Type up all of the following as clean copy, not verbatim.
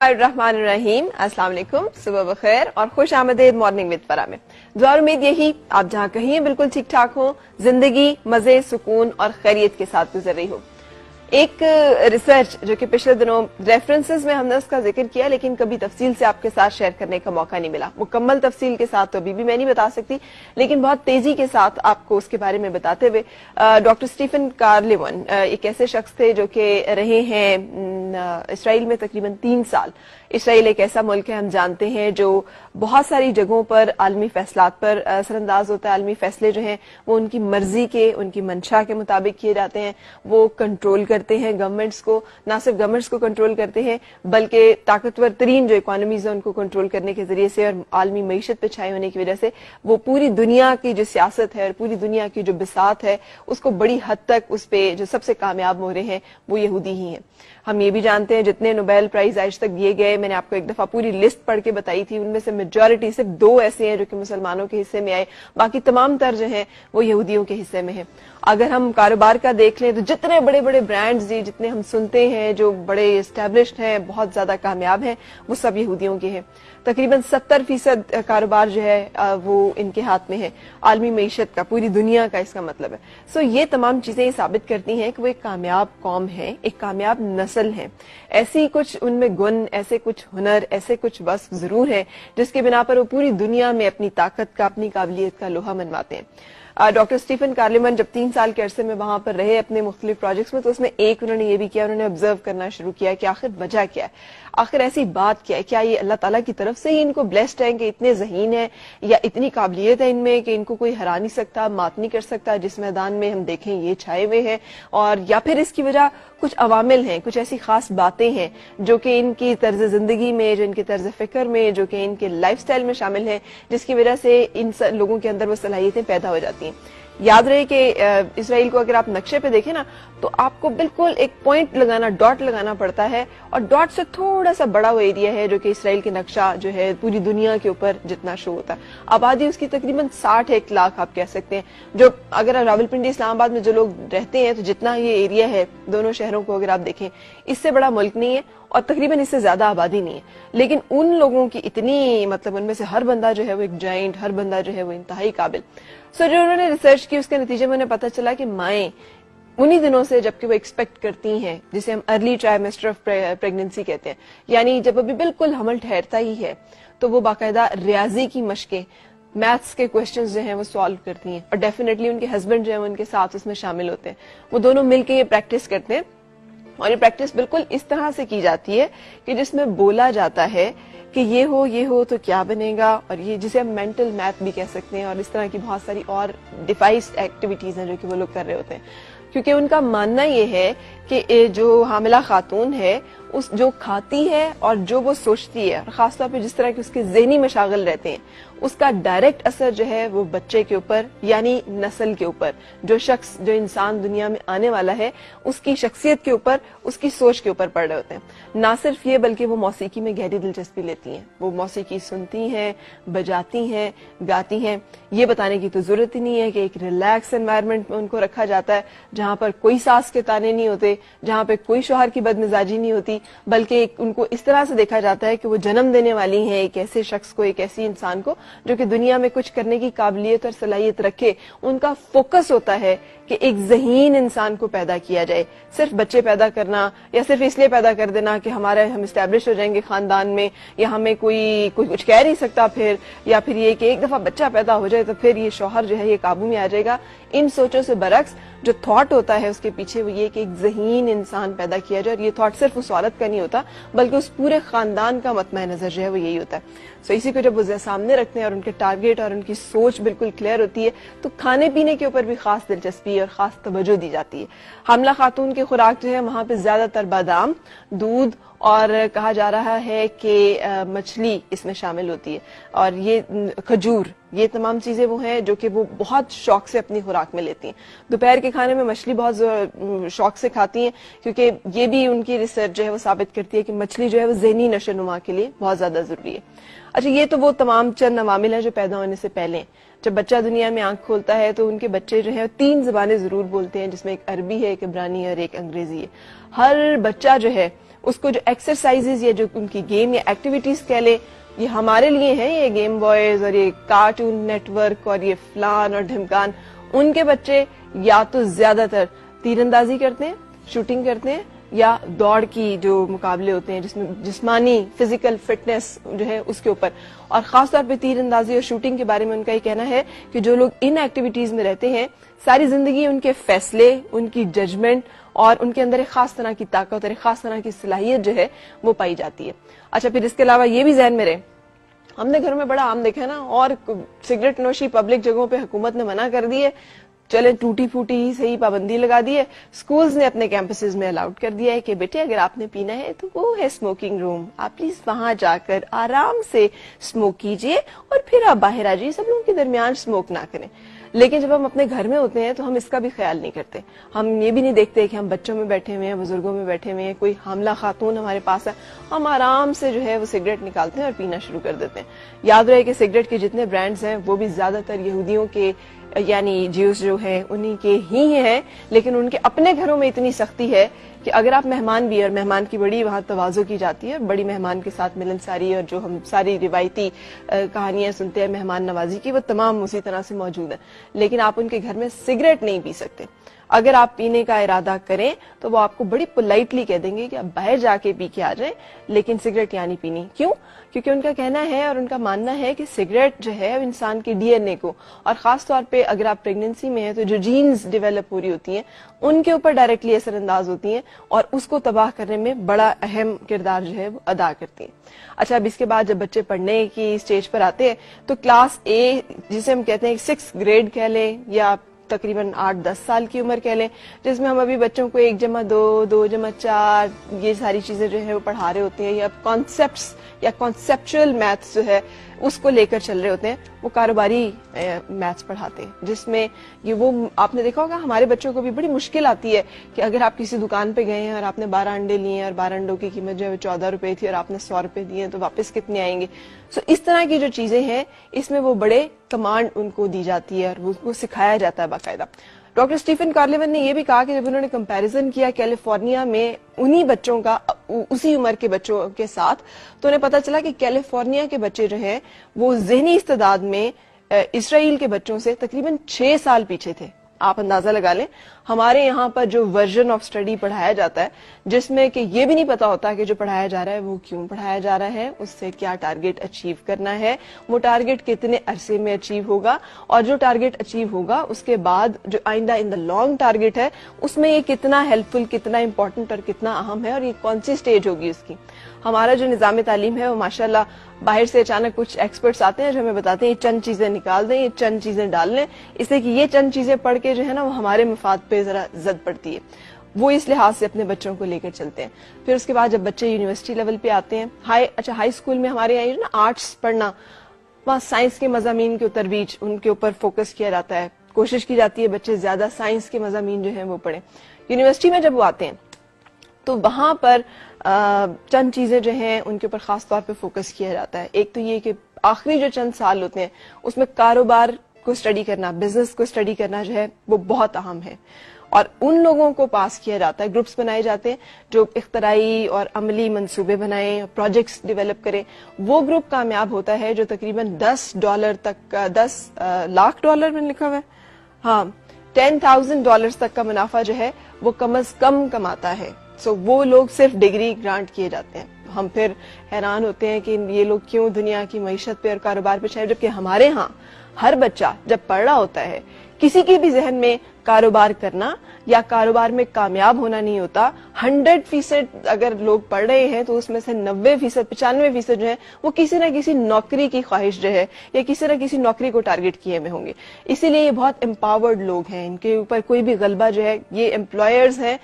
الرحمن الرحیم، السلام علیکم، صبح بخیر اور خوش آمدید مارننگ وتھ فرا میں۔ دعا اور امید یہی آپ جہاں کہیں ہیں بالکل ٹھیک ٹھاک ہوں، زندگی مزے، سکون اور خیریت کے ساتھ گزر رہی ہو۔ ایک ریسرچ جو کہ پچھلے دنوں ریفرنسز میں ہم نے اس کا ذکر کیا، لیکن کبھی تفصیل سے آپ کے ساتھ شیئر کرنے کا موقع نہیں ملا۔ مکمل تفصیل کے ساتھ تو ابھی بھی میں نہیں بتا سکتی، لیکن بہت تیزی کے ساتھ آپ کو اس کے بارے میں بتاتے ہوئے ڈاکٹر اسٹیفن کارلیون ایک ایسے شخص تھے جو کہ رہے ہیں اسرائیل میں تقریباً 3 سال۔ اسرائیل ایک ایسا ملک ہے، ہم جانتے ہیں، جو بہت ساری جگہوں پر عالمی فیصلات پر اثر انداز ہوتا ہے۔ عالمی فیصلے جو ہیں وہ ان کی مرضی کے، ان کی منشا کے مطابق کیے جاتے ہیں۔ وہ کنٹرول کرتے ہیں گورنمنٹس کو، نہ صرف گورنمنٹس کو کنٹرول کرتے ہیں بلکہ طاقتور ترین جو اکانومیز ہیں ان کو کنٹرول کرنے کے ذریعے سے اور عالمی معیشت پہ چھائے ہونے کی وجہ سے وہ پوری دنیا کی جو سیاست ہے اور پوری دنیا کی جو بساط ہے اس کو بڑی حد تک اس پہ جو سب سے کامیاب ہو رہے ہیں وہ یہودی ہی ہیں۔ ہم یہ بھی جانتے ہیں جتنے نوبیل پرائز آج تک دیے گئے، میں نے آپ کو ایک دفعہ پوری لسٹ پڑھ کے بتائی تھی، ان میں سے میجورٹی صرف 2 ایسے ہیں جو کہ مسلمانوں کے حصے میں آئے، باقی تمام تر جو ہیں وہ یہودیوں کے حصے میں ہیں۔ اگر ہم کاروبار کا دیکھ لیں تو جتنے بڑے بڑے برانڈز جتنے ہم سنتے ہیں جو بڑے اسٹیبلشڈ ہیں، بہت زیادہ کامیاب ہیں، وہ سب یہودیوں کے ہیں۔ تقریباً 70% کاروبار جو ہے وہ ان کے ہاتھ میں ہے، عالمی معیشت کا، پوری دنیا کا اس کا مطلب ہے۔ سو یہ تمام چیزیں ثابت کرتی ہیں کہ وہ ایک کامیاب قوم ہے، ایک کامیاب نسل ہے۔ ایسی کچھ ان میں گن، ایسے کچھ ہنر، ایسے کچھ وصف ضرور ہیں جس کے بنا پر وہ پوری دنیا میں اپنی طاقت کا، اپنی قابلیت کا لوہا منواتے ہیں۔ ڈاکٹر اسٹیفن کارلیمن جب 3 سال کے عرصے میں وہاں پر رہے اپنے مختلف پروجیکٹس میں، تو اس میں ایک انہوں نے یہ بھی کیا، انہوں نے آبزرو کرنا شروع کیا کہ آخر وجہ کیا ہے، آخر ایسی بات کیا ہے، کیا یہ اللہ تعالیٰ کی طرف سے ہی ان کو بلیسڈ ہیں کہ اتنے ذہین ہیں، یا اتنی قابلیت ہے ان میں کہ ان کو کوئی ہرا نہیں سکتا، مات نہیں کر سکتا جس میدان میں ہم دیکھیں یہ چھائے ہوئے ہیں، اور یا پھر اس کی وجہ کچھ عوامل ہیں، کچھ ایسی خاص باتیں ہیں جو کہ ان کی طرز زندگی میں، جو ان کے طرز فکر میں، جو کہ ان کے لائف سٹائل میں شامل ہیں، جس کی وجہ سے ان لوگوں کے اندر وہ صلاحیتیں پیدا ہو جاتی ہیں۔ یاد رہے کہ اسرائیل کو اگر آپ نقشے پہ دیکھیں نا تو آپ کو بالکل ایک پوائنٹ لگانا، ڈاٹ لگانا پڑتا ہے، اور ڈاٹ سے تھوڑا سا بڑا وہ ایریا ہے جو کہ اسرائیل کے نقشہ جو ہے پوری دنیا کے اوپر جتنا شو ہوتا ہے۔ آبادی اس کی تقریباً 61 لاکھ آپ کہہ سکتے ہیں، جو اگر راولپنڈی اسلام آباد میں جو لوگ رہتے ہیں تو جتنا یہ ایریا ہے دونوں شہروں کو اگر آپ دیکھیں اس سے بڑا ملک نہیں ہے، اور تقریباً اس سے زیادہ آبادی نہیں ہے، لیکن ان لوگوں کی اتنی مطلب ان میں سے ہر بندہ جو ہے وہ ایک جائنٹ، ہر بندہ جو ہے وہ انتہائی قابل۔ سو جو انہوں نے ریسرچ کی اس کے نتیجے میں انہیں پتہ چلا کہ مائیں انہی دنوں سے جبکہ وہ ایکسپیکٹ کرتی ہیں، جسے ہم ارلی ٹرائمیسٹر آف پریگننسی کہتے ہیں، یعنی جب ابھی بالکل حمل ٹھہرتا ہی ہے تو وہ باقاعدہ ریاضی کی مشقیں، میتھس کے کوسچنز جو ہیں وہ سالو کرتی ہیں، اور ڈیفینیٹلی ان کے ہسبینڈ جو ہیں ان کے ساتھ اس میں شامل ہوتے ہیں، وہ دونوں مل کے یہ پریکٹس کرتے ہیں، اور یہ پریکٹس بالکل اس طرح سے کی جاتی ہے کہ جس میں بولا جاتا ہے کہ یہ ہو تو کیا بنے گا، اور یہ جسے ہم مینٹل میتھ بھی کہہ سکتے ہیں، اور اس طرح کی بہت ساری اور ڈیوائس ایکٹیویٹیز ہیں جو کہ وہ لوگ کر رہے ہوتے ہیں، کیونکہ ان کا ماننا یہ ہے کہ جو حاملہ خاتون ہے اس جو کھاتی ہے اور جو وہ سوچتی ہے، اور خاص طور پہ جس طرح کے اس کے ذہنی مشاغل رہتے ہیں، اس کا ڈائریکٹ اثر جو ہے وہ بچے کے اوپر یعنی نسل کے اوپر، جو شخص جو انسان دنیا میں آنے والا ہے اس کی شخصیت کے اوپر، اس کی سوچ کے اوپر پڑ رہے ہوتے ہیں۔ نہ صرف یہ بلکہ وہ موسیقی میں گہری دلچسپی لیتی ہیں، وہ موسیقی سنتی ہیں، بجاتی ہیں، گاتی ہیں۔ یہ بتانے کی تو ضرورت ہی نہیں ہے کہ ایک ریلیکس انوائرمنٹ میں ان کو رکھا جاتا ہے جہاں پر کوئی ساس کے تانے نہیں ہوتے، جہاں پہ کوئی شوہر کی بدمزاجی نہیں ہوتی، بلکہ ان کو اس طرح سے دیکھا جاتا ہے کہ وہ جنم دینے والی ہیں ایک ایسے شخص کو، ایک ایسی انسان کو جو کہ دنیا میں کچھ کرنے کی قابلیت اور صلاحیت رکھے۔ ان کا فوکس ہوتا ہے کہ ایک ذہین انسان کو پیدا کیا جائے۔ صرف بچے پیدا کرنا یا صرف اس لیے پیدا کر دینا کہ ہم اسٹیبلش ہو جائیں گے خاندان میں، یا ہمیں کوئی کچھ کہہ نہیں سکتا پھر، یا پھر یہ کہ ایک دفعہ بچہ پیدا ہو جائے تو پھر یہ شوہر جو ہے یہ قابو میں آ جائے گا، ان سوچوں سے برعکس جو تھاٹ ہوتا ہے اس کے پیچھے وہ یہ کہ ایک ذہین انسان پیدا کیا جائے، اور یہ تھاٹ صرف اس عورت کا نہیں ہوتا بلکہ اس پورے خاندان کا مطمع نظر جو ہے وہ یہی ہوتا ہے۔ سو اسی کو جب وہ سامنے رکھتے ہیں اور ان کے ٹارگیٹ اور ان کی سوچ بالکل کلیئر ہوتی ہے تو کھانے پینے کے اوپر بھی خاص دلچسپی اور خاص توجہ دی جاتی ہے۔ حاملہ خاتون کی خوراک جو ہے وہاں پہ زیادہ تر بادام، دودھ، اور کہا جا رہا ہے کہ مچھلی اس میں شامل ہوتی ہے، اور یہ کھجور، یہ تمام چیزیں وہ ہیں جو کہ وہ بہت شوق سے اپنی خوراک میں لیتی ہیں۔ دوپہر کے کھانے میں مچھلی بہت شوق سے کھاتی ہیں، کیونکہ یہ بھی ان کی ریسرچ جو ہے وہ ثابت کرتی ہے کہ مچھلی جو ہے وہ ذہنی نشو و نما کے لیے بہت زیادہ ضروری ہے۔ اچھا، یہ تو وہ تمام چند عوامل ہیں جو پیدا ہونے سے پہلے ہیں۔ جب بچہ دنیا میں آنکھ کھولتا ہے تو ان کے بچے جو ہیں 3 زبانیں ضرور بولتے ہیں، جس میں ایک عربی ہے، ایک عبرانی ہے اور ایک انگریزی ہے۔ ہر بچہ جو ہے اس کو جو ایکسرسائزز یا جو ان کی گیم یا ایکٹیویٹیز کہہ لیں یہ ہمارے لیے ہیں, یہ گیم بوائز اور یہ کارٹون نیٹ ورک اور یہ فلان اور ڈھمکان, ان کے بچے یا تو زیادہ تر تیر اندازی کرتے ہیں, شوٹنگ کرتے ہیں, یا دوڑ کی جو مقابلے ہوتے ہیں جس میں جسمانی فزیکل فٹنس جو ہے اس کے اوپر, اور خاص طور پہ تیر اندازی اور شوٹنگ کے بارے میں ان کا یہ کہنا ہے کہ جو لوگ ان ایکٹیویٹیز میں رہتے ہیں ساری زندگی ان کے فیصلے, ان کی ججمنٹ اور ان کے اندر ایک خاص طرح کی طاقت اور ایک خاص طرح کی صلاحیت جو ہے وہ پائی جاتی ہے. اچھا پھر اس کے علاوہ یہ بھی ذہن میں رہے, ہم نے گھروں میں بڑا عام دیکھا ہے نا, اور سگریٹ نوشی پبلک جگہوں پہ حکومت نے منع کر دی ہے, چلے ٹوٹی پھوٹی ہی صحیح پابندی لگا دی ہے, اسکولز نے اپنے کیمپسز میں الاؤڈ کر دیا ہے کہ بیٹے اگر آپ نے پینا ہے تو وہ ہے اسموکنگ روم, آپ پلیز وہاں جا کر آرام سے اسموک کیجئے اور پھر آپ باہر آ جائیے, سب لوگوں کے درمیان اسموک نہ کریں. لیکن جب ہم اپنے گھر میں ہوتے ہیں تو ہم اس کا بھی خیال نہیں کرتے, ہم یہ بھی نہیں دیکھتے کہ ہم بچوں میں بیٹھے ہوئے ہیں, بزرگوں میں بیٹھے ہوئے ہیں, کوئی حاملہ خاتون ہمارے پاس ہے, ہم آرام سے جو ہے وہ سگریٹ نکالتے ہیں اور پینا شروع کر دیتے ہیں. یاد رہے کہ سگریٹ کے جتنے برانڈز ہیں وہ بھی زیادہ تر یہودیوں کے یعنی جیوز جو ہیں انہی کے ہی ہیں, لیکن ان کے اپنے گھروں میں اتنی سختی ہے کہ اگر آپ مہمان بھی, اور مہمان کی بڑی وہاں تواضع کی جاتی ہے, بڑی مہمان کے ساتھ ملنساری اور جو ہم ساری روایتی کہانیاں سنتے ہیں مہمان نوازی کی وہ تمام اسی طرح سے موجود ہیں, لیکن آپ ان کے گھر میں سگریٹ نہیں پی سکتے. اگر آپ پینے کا ارادہ کریں تو وہ آپ کو بڑی پولائٹلی کہہ دیں گے کہ آپ باہر جا کے پی کے آ جائیں, لیکن سگریٹ یعنی پینی. کیوں؟ کیونکہ ان کا کہنا ہے اور ان کا ماننا ہے کہ سگریٹ جو ہے انسان کے ڈی این اے کو, اور خاص طور پہ اگر آپ پریگننسی میں ہیں تو جو جینز ڈیولپ ہو رہی ہوتی ہیں ان کے اوپر ڈائریکٹلی اثر انداز ہوتی ہیں اور اس کو تباہ کرنے میں بڑا اہم کردار جو ہے وہ ادا کرتی ہیں. اچھا اب اس کے بعد جب بچے پڑھنے کی اسٹیج پر آتے ہیں تو کلاس اے جسے ہم کہتے ہیں 6 گریڈ کہہ لیں یا تقریباً 8-10 سال کی عمر کہہ لیں, جس میں ہم ابھی بچوں کو 1+2, 2+4 یہ ساری چیزیں جو ہے وہ پڑھا رہے ہوتے ہیں, یا کانسیپٹس یا کانسیپچل میتھس جو ہے اس کو لے کر چل رہے ہوتے ہیں, وہ کاروباری میتھس پڑھاتے ہیں, جس میں یہ وہ آپ نے دیکھا ہوگا ہمارے بچوں کو بھی بڑی مشکل آتی ہے کہ اگر آپ کسی دکان پہ گئے ہیں اور آپ نے 12 انڈے لیے ہیں اور 12 انڈوں کی قیمت جو ہے 14 روپے تھی اور آپ نے 100 روپے دیے تو واپس کتنے آئیں گے. سو اس طرح کی جو چیزیں ہیں اس میں وہ بڑے کمانڈ ان کو دی جاتی ہے اور وہ سکھایا جاتا ہے باقاعدہ. ڈاکٹر اسٹیفن کارلیون نے یہ بھی کہا کہ جب انہوں نے کمپیریزن کیا کیلیفورنیا میں انہی بچوں کا اسی عمر کے بچوں کے ساتھ, تو انہیں پتا چلا کہ کیلیفورنیا کے بچے جو ہیں وہ ذہنی استعداد میں اسرائیل کے بچوں سے تقریباً 6 سال پیچھے تھے. آپ اندازہ لگا لیں ہمارے یہاں پر جو ورژن آف اسٹڈی پڑھایا جاتا ہے جس میں کہ یہ بھی نہیں پتا ہوتا کہ جو پڑھایا جا رہا ہے وہ کیوں پڑھایا جا رہا ہے, اس سے کیا ٹارگٹ اچیو کرنا ہے, وہ ٹارگٹ کتنے عرصے میں اچیو ہوگا, اور جو ٹارگٹ اچیو ہوگا اس کے بعد جو آئندہ ان دا لانگ ٹارگٹ ہے اس میں یہ کتنا ہیلپ فل, کتنا امپورٹنٹ اور کتنا اہم ہے, اور یہ کون سی سٹیج ہوگی اس کی. ہمارا جو نظام تعلیم ہے وہ ماشاءاللہ باہر سے اچانک کچھ ایکسپرٹس آتے ہیں جو ہمیں بتاتے ہیں یہ چند چیزیں نکال دیں, یہ چند چیزیں ڈال لیں, اس لیے کہ یہ چند چیزیں پڑھ کے جو ہے نا وہ ہمارے مفاد پہ ذرا زد پڑتی ہے. وہ اس لحاظ سے اپنے بچوں کو لے کر چلتے ہیں. پھر اس کے بعد جب بچے یونیورسٹی لیول پہ آتے ہیں, ہائی اسکول میں ہمارے یہاں نا آرٹس پڑھنا, وہاں سائنس کے مضامین کے ترویج ان کے اوپر فوکس کیا جاتا ہے, کوشش کی جاتی ہے بچے زیادہ سائنس کے مضامین جو ہیں وہ پڑھیں. یونیورسٹی میں جب وہ آتے ہیں تو وہاں پر چند چیزیں جو ہیں ان کے اوپر خاص طور پہ فوکس کیا جاتا ہے. ایک تو یہ کہ آخری جو چند سال ہوتے ہیں اس میں کاروبار کو اسٹڈی کرنا, بزنس کو اسٹڈی کرنا جو ہے وہ بہت اہم ہے, اور ان لوگوں کو پاس کیا جاتا ہے, گروپس بنائے جاتے ہیں جو اختراعی اور عملی منصوبے بنائیں, پروجیکٹس ڈیولپ کریں. وہ گروپ کامیاب ہوتا ہے جو تقریباً $10 تک, $10 لاکھ میں لکھا ہوا ہے, ہاں $10,000 تک کا منافع جو ہے وہ کم از کم کماتا ہے. سو وہ لوگ صرف ڈگری گرانٹ کیے جاتے ہیں. ہم پھر حیران ہوتے ہیں کہ یہ لوگ کیوں دنیا کی معیشت پہ اور کاروبار پہ چاہے, جبکہ ہمارے ہاں ہر بچہ جب پڑھ رہا ہوتا ہے کسی کے بھی ذہن میں کاروبار کرنا یا کاروبار میں کامیاب ہونا نہیں ہوتا. 100% اگر لوگ پڑھ رہے ہیں تو اس میں سے 90%, 95% جو ہے وہ کسی نہ کسی نوکری کی خواہش جو ہے یا کسی نہ کسی نوکری کو ٹارگٹ کیے ہوئے ہوں گے. اسی لیے یہ بہت امپاورڈ لوگ ہیں, ان کے اوپر کوئی بھی غلبہ جو ہے, یہ امپلائرز ہیں,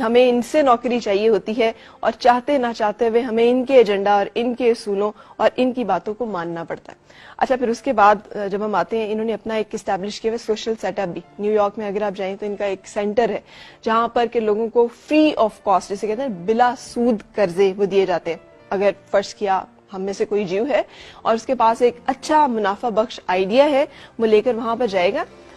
ہمیں ان سے نوکری چاہیے ہوتی ہے, اور چاہتے نہ چاہتے ہوئے ہمیں ان کے ایجنڈا اور ان کے اصولوں اور ان کی باتوں کو ماننا پڑتا ہے. اچھا پھر اس کے بعد جب ہم آتے ہیں, انہوں نے اپنا ایک اسٹیبلش کیا ہوا سوشل سیٹ اپ بھی. نیو یارک میں اگر آپ جائیں تو ان کا ایک سینٹر ہے جہاں پر کہ لوگوں کو فری آف کاسٹ, جسے کہتے ہیں بلا سود قرضے وہ دیے جاتے ہیں. اگر فرض کیا ہم میں سے کوئی جیو ہے اور اس کے پاس ایک اچھا منافع بخش آئیڈیا ہے, وہ لے کر وہاں پر جائے گا,